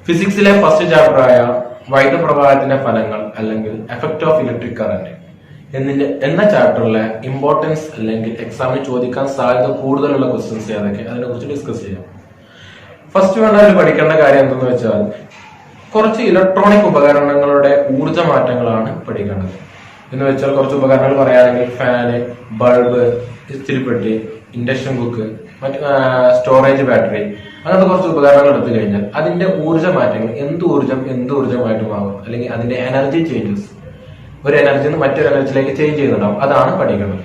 ഫിസിക്സിലെ first ചാപ്റ്ററായ വൈദ്യുത പ്രവാഹത്തിന്റെ ഫലങ്ങൾ അല്ലെങ്കിൽ എഫക്ട് ഓഫ് ഇലക്ട്രിക് കറന്റ് എന്ന ചാപ്റ്ററിലെ ഇമ്പോർട്ടൻസ് അല്ലെങ്കിൽ എക്സാമിന് ചോദിക്കാൻ സാധ്യത കൂടുതലുള്ള ക്വസ്റ്റ്യൻസ് ഏതൊക്കെ അതിനെ കുറിച്ച് ഡിസ്കസ് ചെയ്യാം. ഫസ്റ്റ് വേണ്ടതിൽ പഠിക്കേണ്ട കാര്യം എന്തെന്ന് വെച്ചാൽ കുറച്ച് ഇലക്ട്രോണിക് ഉപകരണങ്ങളുടെ ഊർജ്ജ മാറ്റങ്ങളാണ് പഠിക്കേണ്ടത്. എന്ന് വെച്ചാൽ കുറച്ച് ഉപകരണങ്ങൾ പറയുകയാണെങ്കിൽ ഫാന്, ബൾബ്, ഇസ്തിരിപ്പെട്ടി, ഇൻഡക്ഷൻ കുക്ക്, മറ്റ് സ്റ്റോറേജ് ബാറ്ററി, അങ്ങനത്തെ കുറച്ച് ഉപകരണങ്ങൾ എടുത്തു കഴിഞ്ഞാൽ അതിന്റെ ഊർജ്ജ മാറ്റങ്ങൾ എന്ത് ഊർജ്ജമായിട്ട് മാറും, അല്ലെങ്കിൽ അതിന്റെ എനർജി ചേഞ്ചസ്, ഒരു എനർജിയിൽ നിന്ന് മറ്റൊരു എനർജിയിലേക്ക് ചേഞ്ച് ചെയ്യുന്നുണ്ടാവും. അതാണ് പഠിക്കുന്നത്.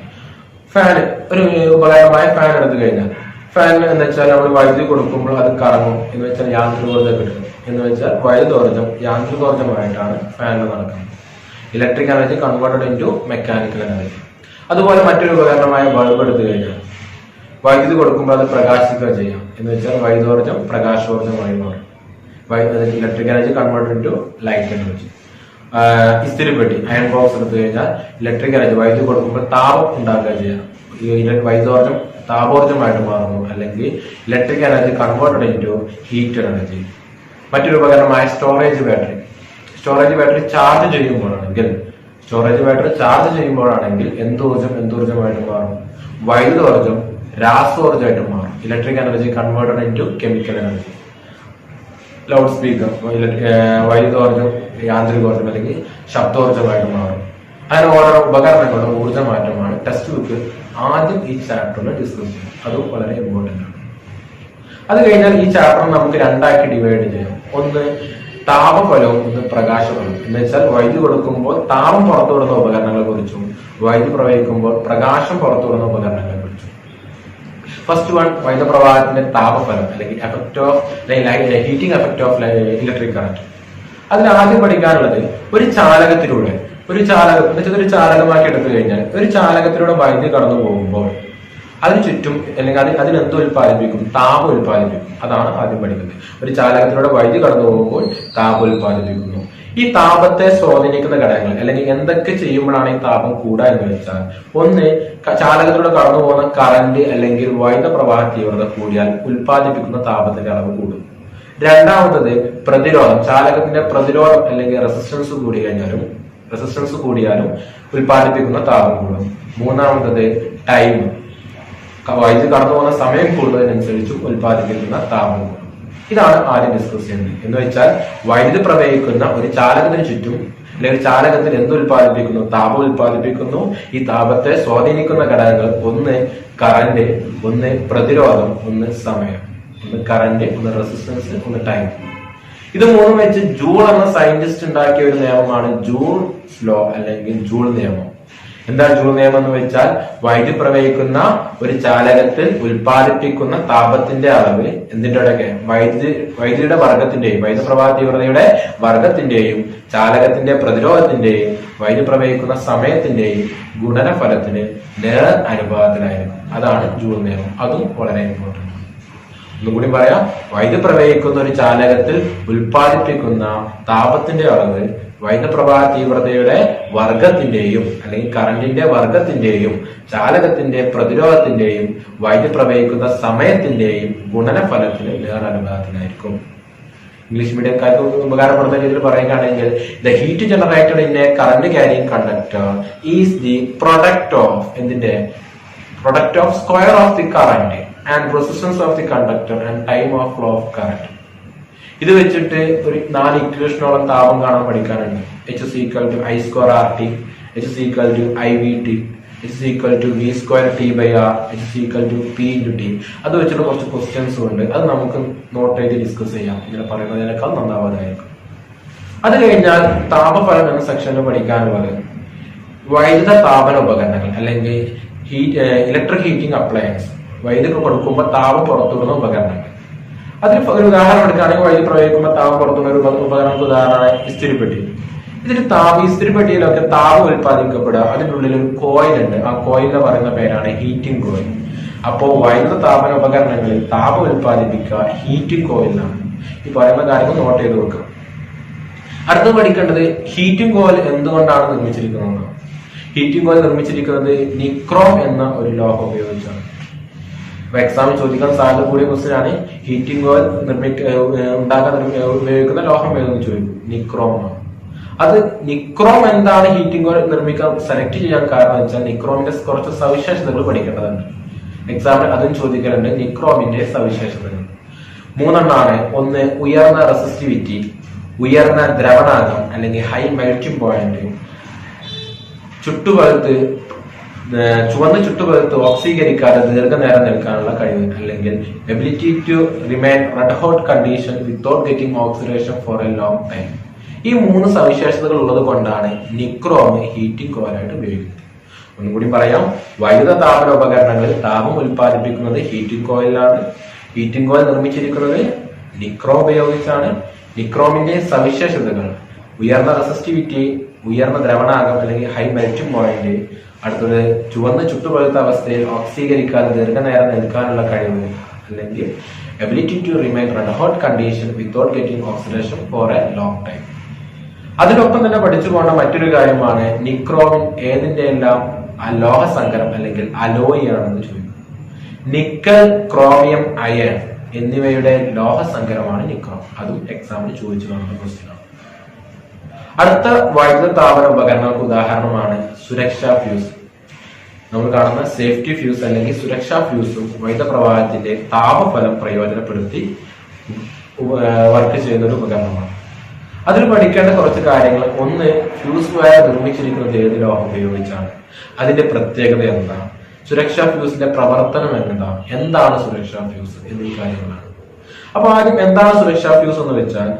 ഫാൻ, ഒരു ഉപകരണമായ ഫാൻ എടുത്തു കഴിഞ്ഞാൽ ഫാൻ എന്ന് വെച്ചാൽ നമ്മൾ വൈദ്യുതി കൊടുക്കുമ്പോൾ അത് കറങ്ങും, എന്ന് വെച്ചാൽ യാന്ത്രികോർജ്ജം കിട്ടും. എന്ന് വെച്ചാൽ വൈദ്യുതോർജ്ജം യാന്ത്രികോർജ്ജമായിട്ടാണ് ഫാനിൽ നടക്കുന്നത്. Electric energy converted into mechanical energy. അതുപോലെ മറ്റൊരു ഉപകരണമായ ബൾബ് എടുത്തു കഴിഞ്ഞാൽ വൈദ്യുതി കൊടുക്കുമ്പോൾ അത് പ്രകാശിക്കുക ചെയ്യാം. എന്ന് വെച്ചാൽ വൈദ്യുതോർജ്ജം പ്രകാശോർജ്ജമായി മാറും. Electric energy converted into light energy. ഇസ്തിരിപ്പെട്ടി, അയൺ ബോക്സ് എടുത്തു കഴിഞ്ഞാൽ ഇലക്ട്രിക് എനർജി വൈദ്യുതി കൊടുക്കുമ്പോൾ താപം ഉണ്ടാക്കുക ചെയ്യാം. വൈദ്യുതോർജ്ജം താപോർജ്ജമായിട്ട് മാറുന്നു, അല്ലെങ്കിൽ electric energy converted into heat energy. മറ്റൊരു ഉപകരണമായ സ്റ്റോറേജ് ബാറ്ററി ചാർജ് ചെയ്യുമ്പോഴാണെങ്കിൽ എന്തോർജ്ജമായിട്ട് മാറും? വൈദ്യുതോർജ്ജം രാസോർജ്ജമായിട്ട് മാറും. Electric energy converted into chemical energy. Loudspeaker വൈദ്യുതോർജ്ജം യാന്ത്രികോർജ്ജം അല്ലെങ്കിൽ ശബ്ദോർജ്ജമായിട്ട് മാറും. അങ്ങനെ ഓരോ ഉപകരണങ്ങളുടെ ഊർജ്ജ മാറ്റമാണ് ടെക്സ്റ്റ് ബുക്ക് ആദ്യം ഈ ചാപ്റ്ററിൽ ഡിസ്കസ് ചെയ്യും. അതും വളരെ ഇമ്പോർട്ടൻ്റ് ആണ്. അത് കഴിഞ്ഞാൽ ഈ ചാപ്റ്റർ നമുക്ക് രണ്ടാക്കി ഡിവൈഡ് ചെയ്യാം. ഒന്ന് താപഫലവും ഒന്ന് പ്രകാശഫലവും. എന്ന് വെച്ചാൽ വൈദ്യുതി കൊടുക്കുമ്പോൾ താപം പുറത്തുവിടുന്ന ഉപകരണങ്ങളെ കുറിച്ചും വൈദ്യുതി പ്രവഹിക്കുമ്പോൾ പ്രകാശം പുറത്തുവിടുന്ന ഉപകരണങ്ങളെ കുറിച്ചും. ഫസ്റ്റ് വൺ, വൈദ്യുത പ്രവാഹത്തിന്റെ താപഫലം അല്ലെങ്കിൽ heating effect of electric current. അതിൽ ആദ്യം പഠിക്കാനുള്ളത് ഒരു ചാലകത്തിലൂടെ ഒരു ചാലകമാക്കി എടുത്തു കഴിഞ്ഞാൽ ഒരു ചാലകത്തിലൂടെ വൈദ്യുതി കടന്നു പോകുമ്പോൾ അതിന് ചുറ്റും അല്ലെങ്കിൽ അതിനെന്ത് ഉൽപ്പാദിപ്പിക്കും? താപം ഉൽപ്പാദിപ്പിക്കും. അതാണ് ആദ്യം പഠിക്കുന്നത്. ഒരു ചാലകത്തിലൂടെ വൈദ്യുതി കടന്നു പോകുമ്പോൾ താപം ഉൽപ്പാദിപ്പിക്കുന്നു. ഈ താപത്തെ സ്വാധീനിക്കുന്ന ഘടകങ്ങൾ അല്ലെങ്കിൽ എന്തൊക്കെ ചെയ്യുമ്പോഴാണ് ഈ താപം കൂടുക എന്ന് വെച്ചാൽ, ഒന്ന്, ചാലകത്തിലൂടെ കടന്നു പോകുന്ന കറന്റ് അല്ലെങ്കിൽ വൈദ്യുത പ്രവാഹ തീവ്രത കൂടിയാൽ ഉൽപ്പാദിപ്പിക്കുന്ന താപത്തിന്റെ അളവ് കൂടും. രണ്ടാമത്തത് പ്രതിരോധം, ചാലകത്തിന്റെ പ്രതിരോധം അല്ലെങ്കിൽ റെസിസ്റ്റൻസ് കൂടിയാലും ഉൽപ്പാദിപ്പിക്കുന്ന താപം കൂടും. മൂന്നാമത്തത് ടൈം, വൈദ്യുതി കടന്നു പോകുന്ന സമയം കൂടുന്നതിനനുസരിച്ച് ഉൽപ്പാദിപ്പിക്കുന്ന താപം കൂടും. ഇതാണ് ആദ്യം ഡിസ്കസ് ചെയ്യുന്നത്. എന്ന് വെച്ചാൽ വൈദ്യുതി പ്രവഹിക്കുന്ന ഒരു ചാലകത്തിന് ചുറ്റും അല്ലെങ്കിൽ ചാലകത്തിൽ എന്ത് ഉൽപ്പാദിപ്പിക്കുന്നു? താപം ഉൽപ്പാദിപ്പിക്കുന്നു. ഈ താപത്തെ സ്വാധീനിക്കുന്ന ഘടകങ്ങൾ ഒന്ന് കറന്റ്, ഒന്ന് പ്രതിരോധം, ഒന്ന് സമയം. ഒന്ന് കറന്റ്, ഒന്ന് റെസിസ്റ്റൻസ്, ഒന്ന് ടൈം. ഇത് മൂന്നും വെച്ച് ജൂൾ എന്ന സയന്റിസ്റ്റ് ഉണ്ടാക്കിയ ഒരു നിയമമാണ് ജൂൾസ് ലോ അല്ലെങ്കിൽ ജൂൾ നിയമം. എന്താ ജൂൾ നിയമം എന്ന് വെച്ചാൽ, വൈദ്യുതി പ്രവഹിക്കുന്ന ഒരു ചാലകത്തിൽ ഉൽപ്പാദിപ്പിക്കുന്ന താപത്തിന്റെ അളവ് എന്തിന്റെ ഇടയ്ക്ക് വൈദ്യുതിയുടെ വർഗത്തിന്റെയും വൈദ്യുത പ്രവാഹ തീവ്രതയുടെ വർഗത്തിന്റെയും ചാലകത്തിന്റെ പ്രതിരോധത്തിന്റെയും വൈദ്യുതി പ്രവഹിക്കുന്ന സമയത്തിന്റെയും ഗുണനഫലത്തിന് നേർ അനുപാതത്തിലായിരിക്കും. അതാണ് ജൂൾ നിയമം. അതും വളരെ ഇമ്പോർട്ടന്റ്. ഒന്നുകൂടി പറയാം, വൈദ്യുതി പ്രവഹിക്കുന്ന ഒരു ചാലകത്തിൽ ഉൽപ്പാദിപ്പിക്കുന്ന താപത്തിന്റെ അളവ് വൈദ്യുത പ്രവാഹ തീവ്രതയുടെ വർഗത്തിന്റെയും അല്ലെങ്കിൽ കറന്റിന്റെ വർഗത്തിന്റെയും ചാലകത്തിന്റെ പ്രതിരോധത്തിന്റെയും വൈദ്യുതി പ്രവഹിക്കുന്ന സമയത്തിന്റെയും ഗുണനഫലത്തിന് നേരനുപാതത്തിലായിരിക്കും. ഇംഗ്ലീഷ് മീഡിയക്കാർക്ക് ഉപകാരപ്പെടുന്ന രീതിയിൽ പറയുകയാണെങ്കിൽ, the heat generated in A current carrying conductor is the product of square of the current and resistance of the conductor and time of flow of current. ഇത് വെച്ചിട്ട് ഒരു 4 ഇക്വേഷനോളം താപം കാണാൻ പഠിക്കാനുണ്ട്. H is equal to I square RT, H is equal to IVT, H is equal to V square T by R, H is equal to P into T. അത് വെച്ചിട്ട് കുറച്ച് ക്വസ്റ്റ്യൻസും ഉണ്ട്. അത് നമുക്ക് നോട്ട് ചെയ്ത് ഡിസ്കസ് ചെയ്യാം. ഇങ്ങനെ പറയുന്നതിനേക്കാൾ നന്നാവാതായിരിക്കും. അത് കഴിഞ്ഞാൽ താപഫലം എന്ന സെക്ഷനിൽ പഠിക്കാനുള്ളത് വൈദ്യുത താപന ഉപകരണങ്ങൾ അല്ലെങ്കിൽ ഇലക്ട്രിക് ഹീറ്റിംഗ് അപ്ലയൻസ്. വൈദ്യുതി കൊടുക്കുമ്പോൾ താപം പുറത്തുവിടുന്ന ഉപകരണങ്ങൾ. അതിന് ഒരു ഉദാഹരണം എടുക്കുകയാണെങ്കിൽ, വൈദ്യുതി പ്രവഹിക്കുമ്പോൾ താപം പുറത്തുള്ള ഒരു ഉപകരണങ്ങൾക്ക് ഉദാഹരണമാണ് ഇസ്തിരിപ്പെട്ടി. ഇസ്തിരിപ്പെട്ടിയിലൊക്കെ താപം ഉൽപ്പാദിക്കപ്പെടുക. അതിനുള്ളിൽ ഒരു കോയിൽ ഉണ്ട്. ആ കോയിലിനെ പറയുന്ന പേരാണ് ഹീറ്റിംഗ് കോയിൽ. അപ്പോൾ വൈദ്യുത താപന ഉപകരണങ്ങളിൽ താപം ഉൽപ്പാദിപ്പിക്കുക ഹീറ്റിംഗ് കോയിലാണ്. ഈ പറയുന്ന കാര്യങ്ങൾ നോട്ട് ചെയ്ത് വെക്കുക. അടുത്ത് പഠിക്കേണ്ടത് ഹീറ്റിംഗ് കോയിൽ എന്തുകൊണ്ടാണ് നിർമ്മിച്ചിരിക്കുന്നത്. ഹീറ്റിംഗ് കോയിൽ നിർമ്മിച്ചിരിക്കുന്നത് നിക്രോം എന്ന ഒരു ലോഹം ഉപയോഗിച്ചാണ്. അപ്പൊ എക്സാമിൽ ചോദിക്കാൻ സാധ്യത കൂടിയ ക്വസ്റ്റ്യൻ ആണ് ഹീറ്റിംഗ് ഓയിൽ ഉണ്ടാക്കാൻ ഉപയോഗിക്കുന്ന ലോഹം ഏതെന്ന് ചോദിക്കും. നിക്രോം ആണ്. അത് നിക്രോം എന്താണ് ഹീറ്റിംഗ് ഓയിൽ നിർമ്മിക്കാൻ സെലക്ട് ചെയ്യാൻ കാരണം വെച്ചാൽ നിക്രോമിന്റെ കുറച്ച് സവിശേഷതകൾ പഠിക്കേണ്ടതുണ്ട്. എക്സാമിൽ അതും ചോദിക്കാറുണ്ട്. നിക്രോമിന്റെ സവിശേഷതകൾ 3 ഒന്ന് ഉയർന്ന റെസിസ്റ്റിവിറ്റി, ഉയർന്ന ദ്രവണാകം അല്ലെങ്കിൽ ഹൈ മെൽറ്റിംഗ് പോയിന്റ്, ചുവന്ന ചുട്ടുപഴുത്ത് ഓക്സീകരിക്കാതെ ദീർഘനേരം നിൽക്കാനുള്ള കഴിവ് അല്ലെങ്കിൽ ability to remain red hot condition without getting oxidation for a long time. ഈ 3 സവിശേഷതകൾ ഉള്ളത് കൊണ്ടാണ് നിക്രോം ഹീറ്റിംഗ് കോയിലായിട്ട് ഉപയോഗിക്കുന്നത്. ഒന്നുകൂടി പറയാം. വൈദ്യുത താപന ഉപകരണങ്ങളിൽ താപം ഉൽപ്പാദിപ്പിക്കുന്നത് ഹീറ്റിംഗ് കോയിലാണ്. ഹീറ്റിംഗ് കോയിൽ നിർമ്മിച്ചിരിക്കുന്നത് നിക്രോം ഉപയോഗിച്ചാണ്. നിക്രോമിന്റെ സവിശേഷതകൾ ഉയർന്ന റെസിസ്റ്റിവിറ്റി, ഉയർന്ന ദ്രവണാകം അല്ലെങ്കിൽ ഹൈ മെൽറ്റിംഗ് പോയിന്റ്, അടുത്തത് ചുവന്ന ചുട്ടുപഴുത്ത അവസ്ഥയിൽ ഓക്സീകരിക്കാതെ ദീർഘനേരം നിൽക്കാനുള്ള കഴിവ് അല്ലെങ്കിൽ ability to remain red hot condition without getting oxidation for a long time. അതിനൊപ്പം തന്നെ പഠിച്ചു പോകേണ്ട മറ്റൊരു കാര്യമാണ് നിക്രോമിൻ ഏതിന്റെ എല്ലാം ലോഹസങ്കരം അല്ലെങ്കിൽ അലോയി ആണെന്ന് ചോദിക്കും. നിക്കൽ, ക്രോമിയം, അയൺ എന്നിവയുടെ ലോഹസങ്കരമാണ് നിക്രോം. അതും എക്സാമിന് ചോദിച്ചു കാണുന്ന ക്വസ്റ്റ്യൻ ആണ്. അടുത്ത വൈദ്യുത താപന ഉപകരണങ്ങൾക്ക് ഉദാഹരണമാണ് സുരക്ഷാ ഫ്യൂസ്. നമ്മൾ കാണുന്ന സേഫ്റ്റി ഫ്യൂസ് അല്ലെങ്കിൽ സുരക്ഷാ ഫ്യൂസും വൈദ്യുത പ്രവാഹത്തിന്റെ താപഫലം പ്രയോജനപ്പെടുത്തി വർക്ക് ചെയ്യുന്ന ഒരു ഉപകരണമാണ്. അതിൽ പഠിക്കേണ്ട കുറച്ച് കാര്യങ്ങൾ. ഒന്ന്, ഫ്യൂസ് വയർ നിർമ്മിച്ചിരിക്കുന്നത് ഏത് ലോഹം ഉപയോഗിച്ചാണ്, അതിന്റെ പ്രത്യേകത എന്താണ്, സുരക്ഷാ ഫ്യൂസിന്റെ പ്രവർത്തനം എന്താണ് സുരക്ഷാ ഫ്യൂസ് എന്നീ കാര്യങ്ങളാണ്. അപ്പൊ ആദ്യം എന്താണ് സുരക്ഷാ ഫ്യൂസ് എന്ന് വെച്ചാൽ,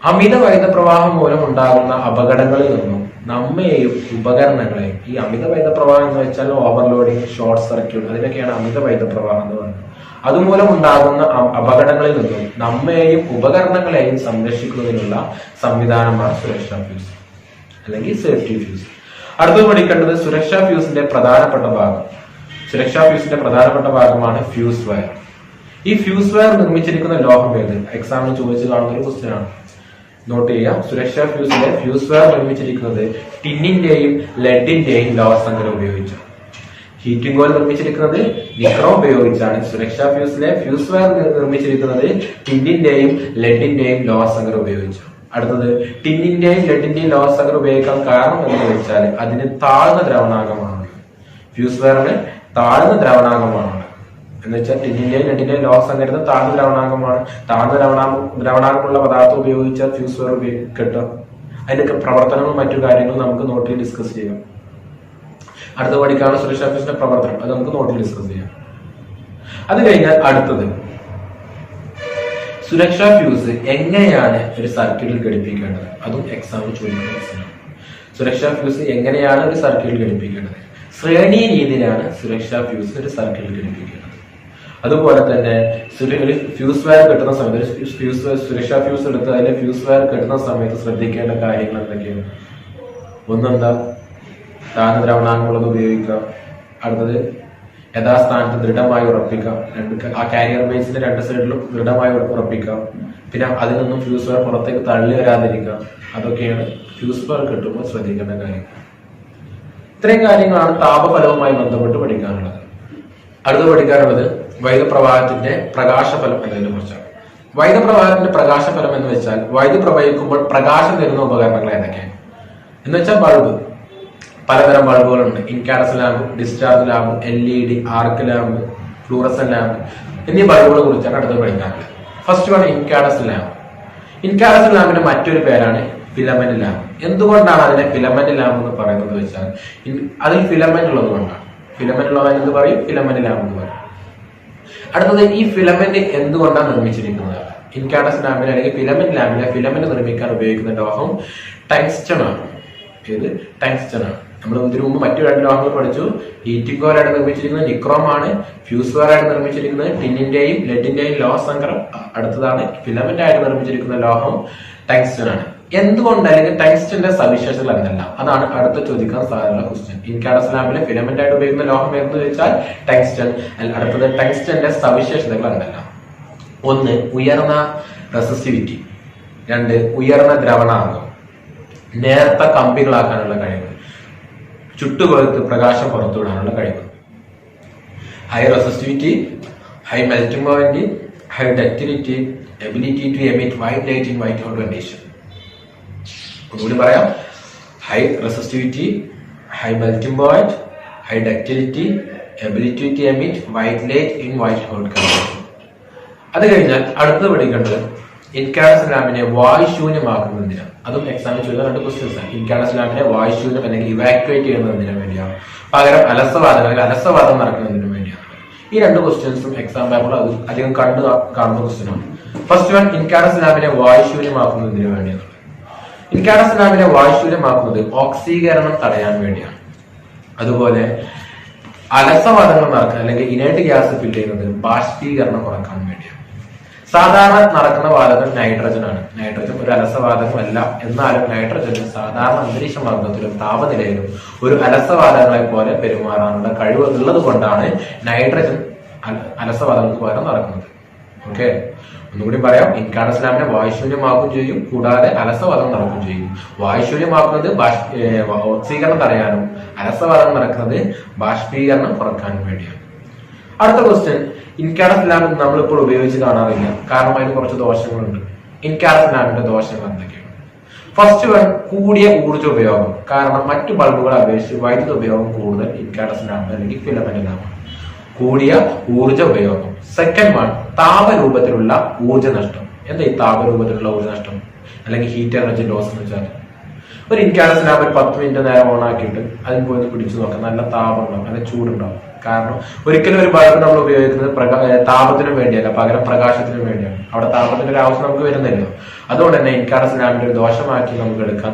അമിത വൈദ്യുത പ്രവാഹം മൂലം ഉണ്ടാകുന്ന അപകടങ്ങളിൽ നിന്നും നമ്മയെയും ഉപകരണങ്ങളെയും, ഈ അമിത വൈദ്യുത പ്രവാഹം എന്ന് വെച്ചാൽ ഓവർലോഡിങ്, ഷോർട്ട് സർക്യൂട്ട്, അതിനൊക്കെയാണ് അമിത വൈദ്യുത പ്രവാഹം എന്ന് പറയുന്നത്. അതുമൂലം ഉണ്ടാകുന്ന അപകടങ്ങളിൽ നിന്നും നമ്മയെയും ഉപകരണങ്ങളെയും സംരക്ഷിക്കുന്നതിനുള്ള സംവിധാനമാണ് സുരക്ഷാ ഫ്യൂസ് അല്ലെങ്കിൽ സേഫ്റ്റി ഫ്യൂസ്. അടുത്തത് പഠിക്കേണ്ടത് സുരക്ഷാ ഫ്യൂസിന്റെ പ്രധാനപ്പെട്ട ഭാഗം. സുരക്ഷാ ഫ്യൂസിന്റെ പ്രധാനപ്പെട്ട ഭാഗമാണ് ഫ്യൂസ് വയർ. ഈ ഫ്യൂസ് വയർ നിർമ്മിച്ചിരിക്കുന്ന ലോഹം ഏത്? എക്സാമിന് ചോദിച്ചു കാണുന്ന ഒരു ക്വസ്റ്റ്യൻ ആണ്. നോട്ട് ചെയ്യാം. സുരക്ഷാ ഫ്യൂസിലെ ഫ്യൂസ് വയർ നിർമ്മിച്ചിരിക്കുന്നത് ടിന്നിന്റെയും ലെഡിന്റെയും ലോഹസങ്കരം ഉപയോഗിച്ചാണ്. ഹീറ്റിംഗ് ഓയിൽ നിർമ്മിച്ചിരിക്കുന്നത് നിക്രോം ഉപയോഗിച്ചാണ്. സുരക്ഷാ ഫ്യൂസിലെ ഫ്യൂസ് വയർ നിർമ്മിച്ചിരിക്കുന്നത് ടിന്നിന്റെയും ലെഡിന്റെയും ലോഹസങ്കരം ഉപയോഗിച്ചാണ്. അടുത്തത്, ടിന്നിന്റെയും ലെഡിന്റെയും ലോഹസങ്കരം ഉപയോഗിക്കാൻ കാരണം എന്ന് വെച്ചാൽ അതിന് താഴ്ന്ന ദ്രവണാകമാണ്. ഫ്യൂസ് വയറിന് താഴ്ന്ന ദ്രവണാകമാണ് എന്ന് വെച്ചാൽ ടിന്നിന്റെയും ലെഡിന്റെയും ലോഹസങ്കരത്തിന് താഴ്ന്ന ദ്രവണാകമാണ്. താഴ്ന്ന ദ്രവണാകമുള്ള പദാർത്ഥം ഉപയോഗിച്ചാൽ ഫ്യൂസ് വയർ കിട്ടും. അതിന്റെ പ്രവർത്തനങ്ങളും മറ്റു കാര്യങ്ങളും നമുക്ക് നോട്ടിൽ ഡിസ്കസ് ചെയ്യാം. അടുത്ത പഠിക്കാനുള്ള സുരക്ഷാ ഫ്യൂസിന്റെ പ്രവർത്തനം, അത് നമുക്ക് നോട്ടിൽ ഡിസ്കസ് ചെയ്യാം. അത് കഴിഞ്ഞാൽ അടുത്തത്, സുരക്ഷാ ഫ്യൂസ് എങ്ങനെയാണ് ഒരു സർക്യൂട്ടിൽ ഘടിപ്പിക്കേണ്ടത്, അതും എക്സാമിൽ ചോദിക്കുന്ന ക്വസ്റ്റ്യനാണ്. സുരക്ഷാ ഫ്യൂസ് എങ്ങനെയാണ് ഒരു സർക്യൂട്ടിൽ ഘടിപ്പിക്കേണ്ടത്? ശ്രേണി രീതിയിലാണ് സുരക്ഷാ ഫ്യൂസ് ഒരു സർക്യൂട്ടിൽ ഘടിപ്പിക്കേണ്ടത്. അതുപോലെ തന്നെ ഫ്യൂസ് വയർ കെട്ടുന്ന സമയത്ത് സുരക്ഷാ ഫ്യൂസ് എടുത്ത് അതിലെ ഫ്യൂസ് വയർ കെട്ടുന്ന സമയത്ത് ശ്രദ്ധിക്കേണ്ട കാര്യങ്ങൾ എന്തൊക്കെയാണ്? ഒന്നെന്താ, താഴ്ന്ന ദ്രവണാങ്കമുള്ളത് ഉപയോഗിക്കുക. അടുത്തത്, യഥാസ്ഥാനത്ത് ദൃഢമായി ഉറപ്പിക്കാം. ആ കാരിയർ ബേസിന്റെ 2 സൈഡിലും ദൃഢമായി ഉറപ്പിക്കാം. പിന്നെ അതിൽ നിന്നും ഫ്യൂസ് വയർ പുറത്തേക്ക് തള്ളി വരാതിരിക്കുക. അതൊക്കെയാണ് ഫ്യൂസ് വയർ കിട്ടുമ്പോൾ ശ്രദ്ധിക്കേണ്ട കാര്യങ്ങൾ. ഇത്രയും കാര്യങ്ങളാണ് താപഫലവുമായി ബന്ധപ്പെട്ട് പഠിക്കാനുള്ളത്. അടുത്ത് പഠിക്കാനുള്ളത് വൈദ്യുത പ്രവാഹത്തിന്റെ പ്രകാശഫലം എന്നതിനെ കുറിച്ചാണ്. വൈദ്യുത പ്രവാഹത്തിന്റെ പ്രകാശഫലം എന്ന് വെച്ചാൽ വൈദ്യുതി പ്രവഹിക്കുമ്പോൾ പ്രകാശം തരുന്ന ഉപകരണങ്ങൾ ഏതൊക്കെയാണ് എന്ന് വെച്ചാൽ ബൾബ്. പലതരം ബൾബുകളുണ്ട്. Incandescent lamp, discharge lamp, LED, arc lamp, fluorescent lamp എന്നീ ബൾബുകളെ കുറിച്ചാണ് അടുത്ത് പഠിക്കാനുള്ളത്. First one incandescent lamp. Incandescent ലാമ്പിന്റെ മറ്റൊരു പേരാണ് ഫിലമെന്റ് ലാമ്പ്. എന്തുകൊണ്ടാണ് അതിനെ ഫിലമെന്റ് ലാമ്പ് എന്ന് പറയുന്നത് വെച്ചാൽ അതിൽ ഫിലമെന്റ് ഉള്ളത് കൊണ്ടാണ്. ഫിലമെന്റ് ഉള്ളതിന് എന്ത് പറയും? ഫിലമെന്റ് ലാമ്പ് എന്ന് പറയും. അടുത്തത്, ഈ ഫിലമെന്റ് എന്തുകൊണ്ടാണ് നിർമ്മിച്ചിരിക്കുന്നത്? ഇൻകാൻഡസെന്റ് ലാമ്പിന് അല്ലെങ്കിൽ ഫിലമെന്റ് ലാമ്പിലെ ഫിലമെന്റ് നിർമ്മിക്കാൻ ഉപയോഗിക്കുന്ന ലോഹം ടങ്സ്റ്റൺ ആണ്. ഏത്? ടങ്സ്റ്റൺ ആണ്. നമ്മൾ ഇതിനു മുമ്പ് മറ്റു 2 ലോഹങ്ങൾ പഠിച്ചു. ഹീറ്റിംഗ് കോയിലായിട്ട് നിർമ്മിച്ചിരിക്കുന്നത് നിക്രോം ആണ്. ഫ്യൂസ് വയറായിട്ട് നിർമ്മിച്ചിരിക്കുന്നത് ടിന്നിന്റെയും ലെഡിന്റെയും ലോഹസങ്കരം. അടുത്തതാണ് ഫിലമെന്റ് ആയിട്ട് നിർമ്മിച്ചിരിക്കുന്ന ലോഹം ടങ്സ്റ്റൺ ആണ്. എന്തുകൊണ്ട്, അല്ലെങ്കിൽ ടങ്സ്റ്റന്റെ സവിശേഷതകൾ എന്നല്ല, അതാണ് അടുത്ത ചോദിക്കാൻ സാധ്യതയുള്ള ക്വസ്റ്റ്യൻ. ഇൻകാൻഡസെന്റ് ലാമ്പിലെ ഫിലമെന്റ് ആയിട്ട് ഉപയോഗിക്കുന്ന ലോഹം എന്ന് ചോദിച്ചാൽ ടങ്സ്റ്റൺ. അടുത്തത്, ടങ്സ്റ്റന്റെ സവിശേഷതകൾ എന്നല്ല. 1, ഉയർന്ന റെസിസ്റ്റിവിറ്റി. 2, ഉയർന്ന ദ്രവണാങ്കം. നേർത്ത കമ്പികളാക്കാനുള്ള കഴിവ്. ചുട്ടുപഴുത്ത് പ്രകാശം പുറത്തുവിടാനുള്ള കഴിവ്. High resistivity, high melting point, high ductility, ability to emit white light in white hot condition. ഒന്നുകൂടി പറയാം. High resistivity, high melting point, high ductility, ability to emit white light in white hot condition. അത് കഴിഞ്ഞാൽ അടുത്തത് പഠിക്കേണ്ടത് incandescent ലാമ്പിനെ വായുശൂന്യമാക്കുന്നതിനാണ്. അതും എക്സാമിൽ ചോദിക്കുന്ന 2 questions ആണ്. ഇൻകാൻഡസെന്റ് ലാമ്പിനെ വായുശൂന്യം അല്ലെങ്കിൽ ഇവാക്യുവേറ്റ് ചെയ്യുന്നതിന് വേണ്ടിയാണ്, പകരം അലസവാദം നടക്കുന്നതിന് വേണ്ടിയാണ്. ഈ 2 ക്വസ്റ്റ്യൻസും എക്സാം പേപ്പറിൽ അധികം കാണുന്ന ക്വസ്റ്റ്യൻ ആണ്. ഫസ്റ്റ് വൺ, ഇൻകാൻഡസെന്റ് ലാമ്പിനെ വായുശൂന്യമാക്കുന്നതിന് വേണ്ടിയാണ്. ഇൻകാൻഡസെന്റ് ലാമ്പിനെ വായുശൂന്യമാക്കുന്നത് ഓക്സീകരണം തടയാൻ വേണ്ടിയാണ്. അതുപോലെ അലസവാദങ്ങൾ നടക്കാൻ അല്ലെങ്കിൽ ഇനേർട്ട് ഗ്യാസ് ഫിൽ ചെയ്യുന്നത് ബാഷ്പീകരണം കുറക്കാൻ വേണ്ടിയാണ്. സാധാരണ നടക്കുന്ന വാതകം നൈട്രജൻ ആണ്. നൈട്രജൻ ഒരു അലസവാതകമല്ല, എന്നാലും നൈട്രജന് സാധാരണ അന്തരീക്ഷ മർദ്ദത്തിലും താപനിലയിലും ഒരു അലസവാതകങ്ങളെ പോലെ പെരുമാറാനുള്ള കഴിവ് ഉള്ളത് കൊണ്ടാണ് നൈട്രജൻ അലസവാതകങ്ങൾക്ക് പകരം നടക്കുന്നത്. ഓക്കെ, ഒന്നുകൂടി പറയാം. ഇൻകാൻഡസെന്റ് ലാമ്പിനെ വായുശൂന്യമാക്കുകയും ചെയ്യും, കൂടാതെ അലസവാതകം നടക്കുകയും ചെയ്യും. വായുശൂന്യമാക്കുന്നത് ഓക്സീകരണം തടയാനും, അലസവാതകം നടക്കുന്നത് ബാഷ്പീകരണം കുറക്കാനും വേണ്ടിയാണ്. അടുത്ത ക്വസ്റ്റ്യൻ, ഇൻകാൻഡസെന്റ് ലാമ്പ് നമ്മളിപ്പോൾ ഉപയോഗിച്ച് കാണാറില്ല, കാരണം അതിന് കുറച്ച് ദോഷങ്ങളുണ്ട്. ഇൻകാൻഡസെന്റ് ലാമ്പിന്റെ ദോഷങ്ങൾ എന്തൊക്കെയാണ്? ഫസ്റ്റ് വൺ, കൂടിയ ഊർജ്ജ ഉപയോഗം. കാരണം മറ്റു ബൾബുകളെ അപേക്ഷിച്ച് വൈദ്യുത ഉപയോഗം കൂടുതൽ ഇൻകാൻഡസെന്റ് ലാമ്പ് അല്ലെങ്കിൽ ഫിലമെന്റ് ലാമ്പാണ്. കൂടിയ ഊർജ്ജ ഉപയോഗം. സെക്കൻഡ് വൺ, താപരൂപത്തിലുള്ള ഊർജ്ജ നഷ്ടം. എന്താ ഈ താപരൂപത്തിലുള്ള ഊർജ്ജ നഷ്ടം അല്ലെങ്കിൽ ഹീറ്റ് എനർജി ലോസ് എന്ന് വെച്ചാൽ, ഒരു ഇൻകാൻഡസെന്റ് ലാമ്പ് 10 മിനിറ്റ് നേരം ഓൺ ആക്കിയിട്ട് അതിന് പോയി പിടിച്ചു നോക്കാം, നല്ല താപം ഉണ്ടാവും, നല്ല ചൂടുണ്ടാവും. കാരണം ഒരിക്കലും ഒരു ബൾബ് നമ്മൾ ഉപയോഗിക്കുന്നത് താപത്തിനും വേണ്ടിയല്ല, പകരം പ്രകാശത്തിനും വേണ്ടിയാണ്. അവിടെ താപത്തിന്റെ ഒരു ആവശ്യം നമുക്ക് വരുന്നില്ല. അതുകൊണ്ട് തന്നെ ഇൻകാൻഡസെന്റ് ലാമ്പിന്റെ ഒരു ദോഷമാക്കി നമുക്ക് എടുക്കാം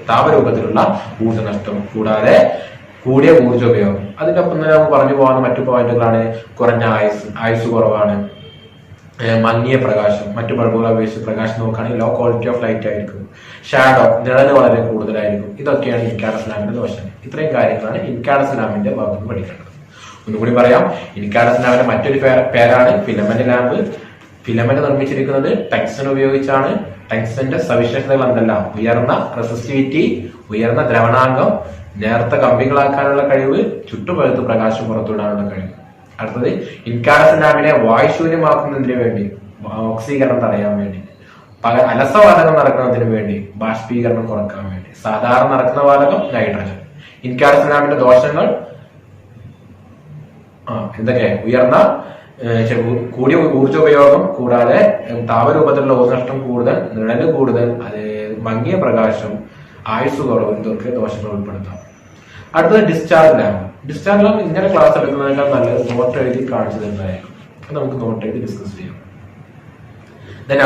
താപരൂപത്തിലുള്ള ഊർജ്ജ നഷ്ടം, കൂടാതെ കൂടിയ ഊർജ്ജ ഉപയോഗം. അതിന്റെ ഒപ്പം തന്നെ നമുക്ക് പറഞ്ഞു പോകുന്ന മറ്റു പോയിന്റുകളാണ് കുറഞ്ഞ ആയുസ് കുറവാണ്, മങ്ങിയ പ്രകാശം. മറ്റു ബൾബുകളെ അപേക്ഷിച്ച് പ്രകാശം നോക്കുകയാണെങ്കിൽ ലോ ക്വാളിറ്റി ഓഫ് ലൈറ്റ് ആയിരിക്കും, ഷാഡോ നിഴല് വളരെ കൂടുതലായിരിക്കും. ഇതൊക്കെയാണ് ഇൻകാൻഡസെന്റ് ലാമ്പിന്റെ ദോഷം. ഇത്രയും കാര്യങ്ങളാണ് ഇൻകാൻഡസെന്റ് ലാമ്പിന്റെ ഭാഗത്ത് പഠിക്കേണ്ടത്. ഒന്നുകൂടി പറയാം. ഇൻകാൻഡസെന്റ് ലാമ്പിന്റെ മറ്റൊരു പേരാണ് ഫിലമെന്റ് ലാമ്പ്. ഫിലമെന്റ് നിർമ്മിച്ചിരിക്കുന്നത് ടങ്സ്റ്റൺ ഉപയോഗിച്ചാണ്. ടങ്സ്റ്റന്റെ സവിശേഷതകൾ എന്തെല്ലാം? ഉയർന്ന റെസിസ്റ്റിവിറ്റി, ഉയർന്ന ദ്രവണാംഗം, നേർത്ത കമ്പികളാക്കാനുള്ള കഴിവ്, ചുട്ടുപഴുത്ത് പ്രകാശം പുറത്തുവിടാനുള്ള കഴിവ്. അടുത്തത്, ഇൻകാൻഡസെന്റ് ലാമ്പിനെ വായുശൂന്യമാക്കുന്നതിന് വേണ്ടി, ഓക്സീകരണം തടയാൻ വേണ്ടി, അലസവാതകം നടക്കുന്നതിന് വേണ്ടി, ബാഷ്പീകരണം കുറക്കാൻ വേണ്ടി. സാധാരണ നടക്കുന്ന വാതകം നൈട്രജൻ. ഇൻകാൻഡസെന്റ് ലാമ്പിന്റെ ദോഷങ്ങൾ എന്തൊക്കെ? കൂടിയ ഊർജ്ജോപയോഗം, കൂടാതെ താപരൂപത്തിലുള്ള ഊർജ്ജനഷ്ടം കൂടുതൽ, നിഴല് കൂടുതൽ, മങ്ങിയ പ്രകാശം, ആയുസ് കുറവ്. ഇതൊക്കെ ദോഷങ്ങൾ ഉൾപ്പെടുത്താം. അടുത്തത് ഡിസ്ചാർജ് ലാമ്പ്. ഡിസ്ചാർജ് ലാമ്പ് ഇങ്ങനെ ക്ലാസ് എടുക്കുന്നതിനേക്കാൾ നല്ലത് നോട്ട് എഴുതി കാണിച്ചു തരുന്നതായിരിക്കും. നമുക്ക് നോട്ട് എഴുതി ഡിസ്കസ് ചെയ്യാം.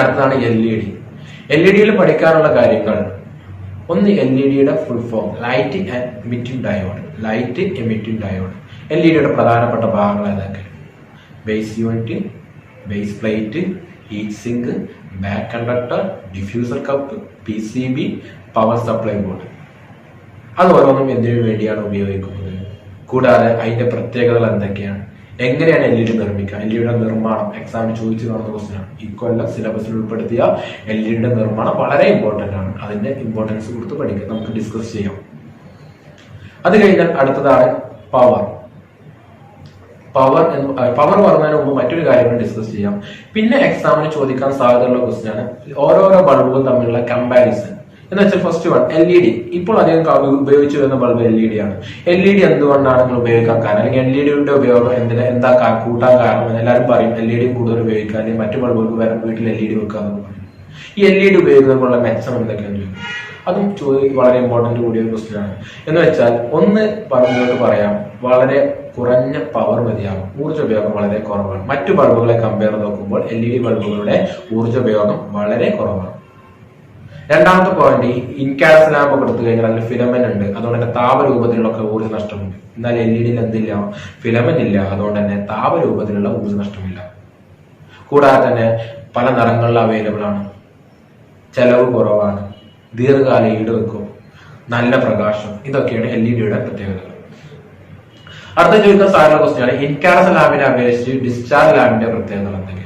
അടുത്തതാണ് LED. LED പഠിക്കാനുള്ള കാര്യങ്ങൾ. ഒന്ന്, LED full form light emitting diode. Light emitting diode. LED പ്രധാനപ്പെട്ട ഭാഗങ്ങൾ ഏതൊക്കെ? Base unit, base plate, heat sink, back conductor, diffuser cup, PCB, power supply board. അത് ഓരോന്നും എന്തിനു വേണ്ടിയാണ് ഉപയോഗിക്കുന്നത്, കൂടാതെ അതിന്റെ പ്രത്യേകതകൾ എന്തൊക്കെയാണ്, എങ്ങനെയാണ് LED നിർമ്മിക്കുക, LED നിർമ്മാണം എക്സാമിന് ചോദിച്ചു കാണുന്ന ക്വസ്റ്റ്യൻ ആണ്. ഇക്കൊല്ലം സിലബസിൽ ഉൾപ്പെടുത്തിയ LED നിർമ്മാണം വളരെ ഇമ്പോർട്ടന്റ് ആണ്. അതിന്റെ ഇമ്പോർട്ടൻസ് കൊടുത്ത് പഠിക്കുക. നമുക്ക് ഡിസ്കസ് ചെയ്യാം. അത് കഴിഞ്ഞാൽ അടുത്തതാണ് പവർ. പവർ പറഞ്ഞതിന് മുമ്പ് മറ്റൊരു കാര്യം ഡിസ്കസ് ചെയ്യാം. പിന്നെ എക്സാമിന് ചോദിക്കാൻ സാധ്യതയുള്ള ക്വസ്റ്റ്യൻ ആണ് ഓരോരോ ബൾബുകൾ തമ്മിലുള്ള കമ്പാരിസൺ. എന്ന് വെച്ചാൽ ഫസ്റ്റ് വൺ, LED. ഇപ്പോൾ അധികം ഉപയോഗിച്ചു വരുന്ന ബൾബ് LED ആണ്. LED എന്തുകൊണ്ടാണ് നിങ്ങൾ ഉപയോഗിക്കാൻ കാരണം, അല്ലെങ്കിൽ LED ഉപയോഗം എന്താ കൂട്ടാൻ കാരണം? എല്ലാവരും പറയും LED കൂടുതൽ ഉപയോഗിക്കാൻ, അല്ലെങ്കിൽ മറ്റു ബൾബുകൾക്ക് വരാൻ വീട്ടിൽ LED വെക്കാന്ന് പറയും. ഈ LED ഉപയോഗിക്കുമ്പോഴുള്ള മെച്ചം എന്തൊക്കെയാണെന്ന് ചോദിക്കും. അതും വളരെ ഇമ്പോർട്ടന്റ് കൂടിയ ഒരു ക്വസ്റ്റ്യൻ ആണ്. എന്ന് വെച്ചാൽ ഒന്ന് പറഞ്ഞിട്ട് പറയാം, വളരെ കുറഞ്ഞ പവർ മതിയാകും, ഊർജ്ജ ഉപയോഗം വളരെ കുറവാണ്. മറ്റു ബൾബുകളെ കമ്പയർ നോക്കുമ്പോൾ LED ബൾബുകളുടെ ഊർജ്ജ ഉപയോഗം വളരെ കുറവാണ്. രണ്ടാമത്തെ പോയിന്റ്, ഇൻകാൻഡസെന്റ് ലാമ്പ് ഒക്കെ എടുത്തു കഴിഞ്ഞാൽ അതിൽ ഫിലമെന്റ് ഉണ്ട്, അതുകൊണ്ട് തന്നെ താപരൂപത്തിലുള്ള ഊർജ്ജ നഷ്ടമുണ്ട്. എന്നാൽ LED എന്തില്ല? ഫിലമെന്റ് ഇല്ല, അതുകൊണ്ട് തന്നെ താപരൂപത്തിലുള്ള ഊർജ്ജ നഷ്ടമില്ല. കൂടാതെ തന്നെ പല നിറങ്ങളിൽ അവൈലബിൾ ആണ്, ചെലവ് കുറവാണ്, ദീർഘകാല ഈട് വെക്കും, നല്ല പ്രകാശം. ഇതൊക്കെയാണ് LED പ്രത്യേകതകൾ. അടുത്ത ചോദിക്കുന്ന സാധാരണ ക്വസ്റ്റ്യൻ ആണ്, ഇൻകാൻഡസെന്റ് ലാമ്പിനെ അപേക്ഷിച്ച് ഡിസ്ചാർജ് ലാമ്പിന്റെ പ്രത്യേകതകൾ എന്തൊക്കെയാണ്?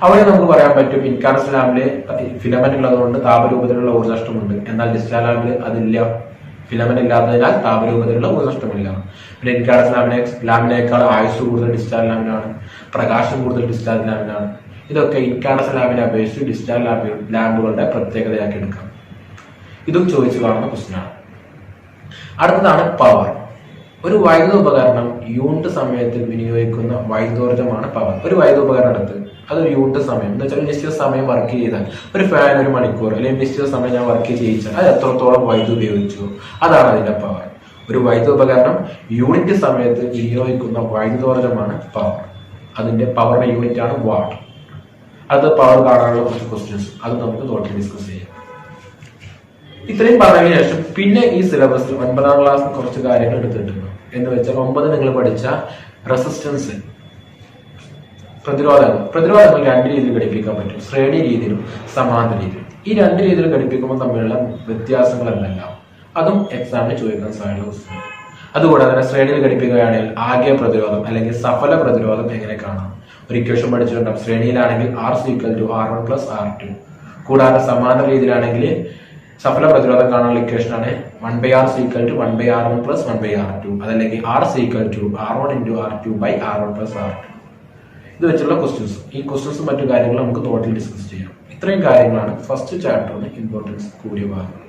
അവിടെ നമുക്ക് പറയാൻ പറ്റും, ഇൻകാൻഡസെന്റ് ലാമ്പില് ഫിലമെന്റ് ഉള്ളതുകൊണ്ട് താപരൂപത്തിലുള്ള ഊർജ്ജ നഷ്ടമുണ്ട്, എന്നാൽ ഡിസ്ചാർജ് ലാമ്പിൽ അതില്ല. ഫിലമെന്റ് ഇല്ലാത്തതിനാൽ താപരൂപത്തിലുള്ള ഊർജ്ജ നഷ്ടമില്ല. പിന്നെ ഇൻകാൻഡസെന്റ് ലാമിനേക്കാൾ ആയുസ് കൂടുതൽ ഡിസ്ചാർജ് ലാമിനാണ്, പ്രകാശം കൂടുതൽ ഡിസ്ചാർജ് ലാമിനാണ്. ഇതൊക്കെ ഇൻകാൻഡസെന്റ് ലാമ്പിനെ അപേക്ഷിച്ച് ഡിസ്ചാർജ് ലാമ്പുകളുടെ പ്രത്യേകതയാക്കി എടുക്കാം. ഇതും ചോദിച്ചു കാണുന്ന ക്വസ്റ്റ്യൻ ആണ്. അടുത്തതാണ് പവർ. ഒരു വൈദ്യുത ഉപകരണം യൂണിറ്റ് സമയത്തിൽ വിനിയോഗിക്കുന്ന വൈദ്യുതോർജ്ജമാണ് പവർ. ഒരു വൈദ്യുത ഉപകരണം എടുത്ത് അതൊരു യൂണിറ്റ് സമയം എന്ന് വെച്ചാൽ നിശ്ചിത സമയം വർക്ക് ചെയ്താൽ, ഒരു ഫാൻ 1 മണിക്കൂർ അല്ലെങ്കിൽ നിശ്ചിത സമയം ഞാൻ വർക്ക് ചെയ്യിച്ചാൽ അത് എത്രത്തോളം വൈദ്യുതി ഉപയോഗിച്ചു, അതാണ് അതിന്റെ പവർ. ഒരു വൈദ്യുത ഉപകരണം യൂണിറ്റ് സമയത്ത് വിനിയോഗിക്കുന്ന വൈദ്യുതോർജ്ജമാണ് പവർ. അതിന്റെ പവറിന്റെ യൂണിറ്റ് ആണ് വാട്ട്. അത് പവർ കാണാനുള്ള കുറച്ച് ക്വസ്റ്റ്യൻസ് അത് നമുക്ക് ടോട്ടൽ ഡിസ്കസ് ചെയ്യാം. ഇത്രയും പറഞ്ഞതിന് ശേഷം പിന്നെ ഈ സിലബസിൽ 9ാം ക്ലാസ്സിൽ കുറച്ച് കാര്യങ്ങൾ എടുത്തിട്ടുണ്ട്. എന്ന് വെച്ചാൽ 9 നിങ്ങൾ പഠിച്ച റെസിസ്റ്റൻസ്, പ്രതിരോധങ്ങൾ 2 രീതിയിൽ ഘടിപ്പിക്കാൻ പറ്റും. ശ്രേണി രീതിയിലും സമാന്തര രീതിയിലും. ഈ 2 രീതിയിൽ ഘടിപ്പിക്കുമ്പോൾ തമ്മിലുള്ള വ്യത്യാസങ്ങൾ എന്തെല്ലാം അതും എക്സാമിന് ചോദിക്കാൻ സാധ്യത. അതുകൂടാതെ തന്നെ ശ്രേണിയിൽ ഘടിപ്പിക്കുകയാണെങ്കിൽ ആകെ പ്രതിരോധം അല്ലെങ്കിൽ സഫല പ്രതിരോധം എങ്ങനെ കാണാം. ഒരു ഇക്വേഷൻ പഠിച്ചിട്ടുണ്ടാവും. ശ്രേണിയിലാണെങ്കിൽ R=R1 + R2. കൂടാതെ സമാന്തര രീതിയിലാണെങ്കിൽ സഫല പ്രതിരോധം കാണാനുള്ള ഇക്വേഷൻ ആണ് 1/R = 1/R1 + 1/R2. അതല്ലെങ്കിൽ R=R1 × R2/R1 + R2. ഇത് വെച്ചുള്ള ക്വസ്റ്റ്യൻസ്. ഈ ക്വസ്റ്റ്യൻസും മറ്റു കാര്യങ്ങളും നമുക്ക് ടോട്ടൽ ഡിസ്കസ് ചെയ്യാം. ഇത്രയും കാര്യങ്ങളാണ് ഫസ്റ്റ് ചാപ്റ്ററിന് ഇമ്പോർട്ടൻസ് കൂടിയ ഭാഗം.